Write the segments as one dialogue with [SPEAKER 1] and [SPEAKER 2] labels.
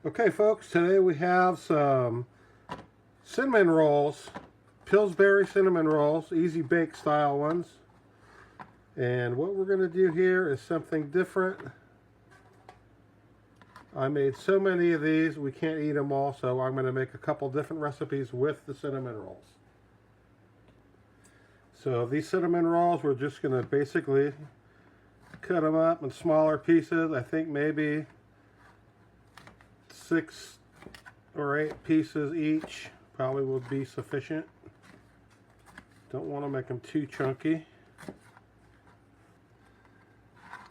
[SPEAKER 1] Okay folks, today we have some cinnamon rolls, Pillsbury cinnamon rolls, easy bake style ones. And what we're going to do here is something different. I made so many of these, we can't eat them all, so I'm going to make a couple different recipes with the cinnamon rolls. So these cinnamon rolls, we're just going to basically cut them up in smaller pieces. I think maybe 6 or 8 pieces each probably will be sufficient. Don't want to make them too chunky.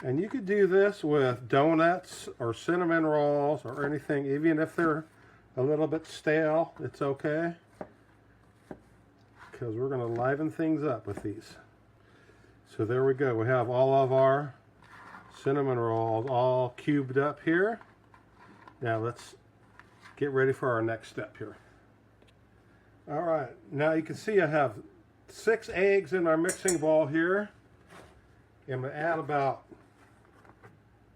[SPEAKER 1] And you could do this with donuts or cinnamon rolls or anything, even if they're a little bit stale, it's okay. Because we're going to liven things up with these. So there we go. We have all of our cinnamon rolls all cubed up here. Now let's get ready for our next step here. All right, now you can see I have 6 eggs in our mixing bowl here. I'm going to add about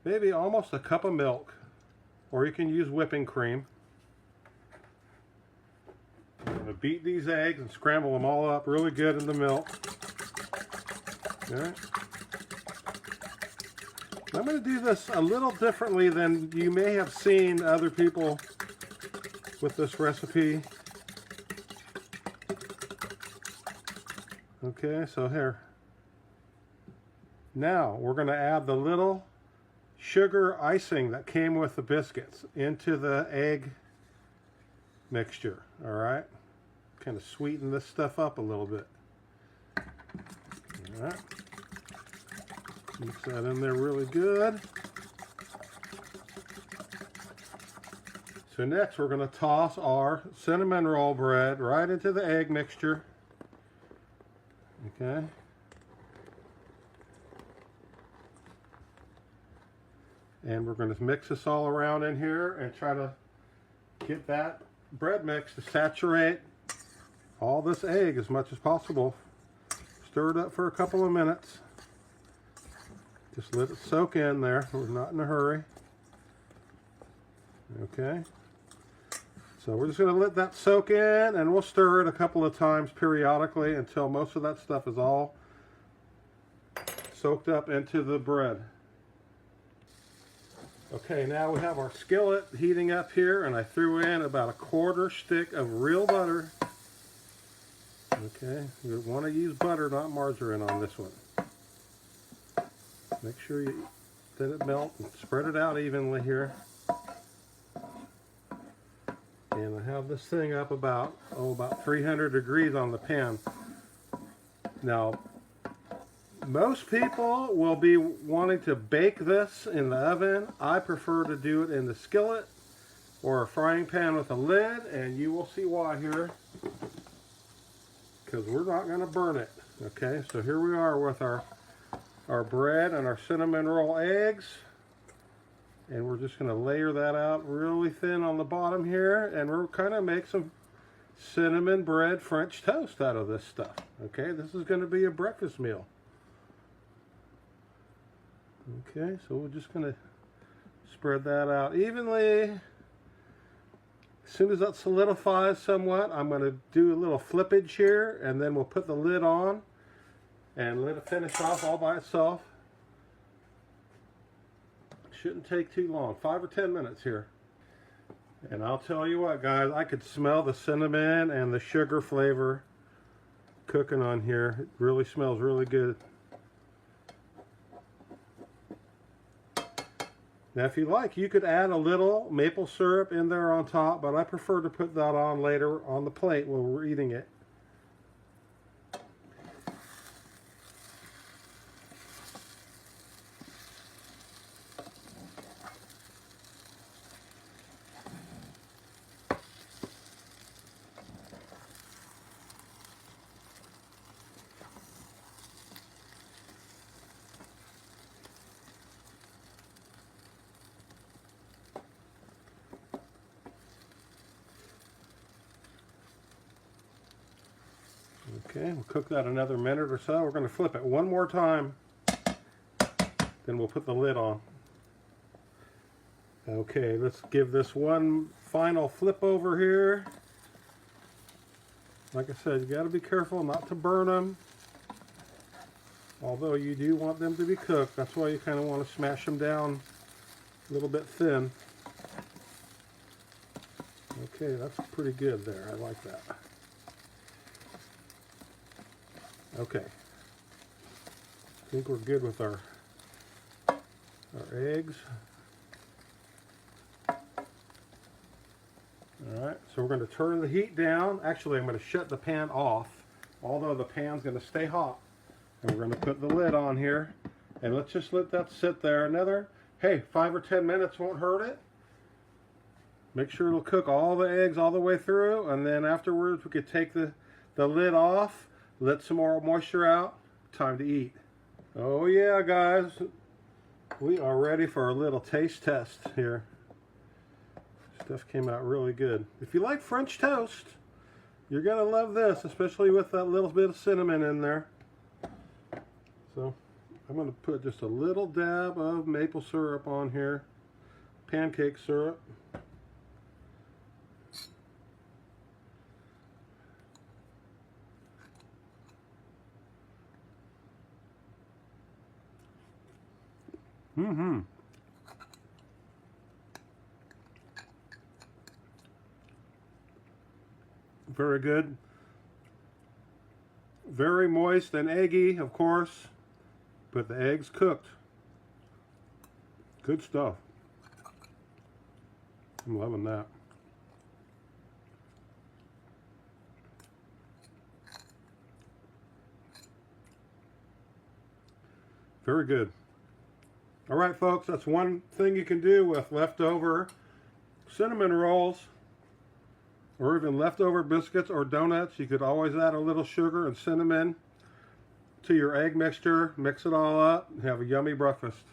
[SPEAKER 1] maybe almost a cup of milk, or you can use whipping cream. I'm going to beat these eggs and scramble them all up really good in the milk. All right. I'm going to do this a little differently than you may have seen other people with this recipe. Okay, so here. Now we're going to add the little sugar icing that came with the biscuits into the egg mixture. All right, kind of sweeten this stuff up a little bit. All right. Mix that in there really good. So next we're going to toss our cinnamon roll bread right into the egg mixture. Okay. And we're going to mix this all around in here and try to get that bread mix to saturate all this egg as much as possible. Stir it up for a couple of minutes. Just let it soak in there. We're not in a hurry. Okay. So we're just going to let that soak in, and we'll stir it a couple of times periodically until most of that stuff is all soaked up into the bread. Okay, now we have our skillet heating up here, and I threw in about 1/4 stick of real butter. Okay, you want to use butter, not margarine on this one. Make sure you let it melt and spread it out evenly here. And I have this thing up about 300 degrees on the pan. Now, most people will be wanting to bake this in the oven. I prefer to do it in the skillet or a frying pan with a lid, and you will see why here. Because we're not going to burn it. Okay, so here we are with our bread and our cinnamon roll eggs, and we're just going to layer that out really thin on the bottom here, and we're kind of make some cinnamon bread French toast out of this stuff. Okay, this is going to be a breakfast meal. Okay, so we're just going to spread that out evenly. As soon as that solidifies somewhat, I'm going to do a little flippage here, and then we'll put the lid on and let it finish off all by itself. Shouldn't take too long, 5 or 10 minutes here. And I'll tell you what, guys, I could smell the cinnamon and the sugar flavor cooking on here. It really smells really good. Now if you like, you could add a little maple syrup in there on top, but I prefer to put that on later on the plate when we're eating it. Okay, we'll cook that another minute or so. We're going to flip it one more time, then we'll put the lid on. Okay, let's give this one final flip over here. Like I said, you got to be careful not to burn them. Although you do want them to be cooked. That's why you kind of want to smash them down a little bit thin. Okay, that's pretty good there. I like that. Okay. I think we're good with our eggs. Alright, so we're going to turn the heat down. Actually, I'm going to shut the pan off, although the pan's going to stay hot. And we're going to put the lid on here. And let's just let that sit there another, hey, 5 or 10 minutes won't hurt it. Make sure it'll cook all the eggs all the way through. And then afterwards, we could take the lid off, let some more moisture out. Time to eat. Oh yeah, guys. We are ready for a little taste test here. Stuff came out really good. If you like French toast, you're gonna love this, especially with that little bit of cinnamon in there. So I'm gonna put just a little dab of maple syrup on here, pancake syrup. Very good. Very moist and eggy, of course, but the eggs cooked. Good stuff. I'm loving that. Very good. All right, folks, that's one thing you can do with leftover cinnamon rolls or even leftover biscuits or donuts. You could always add a little sugar and cinnamon to your egg mixture, mix it all up, and have a yummy breakfast.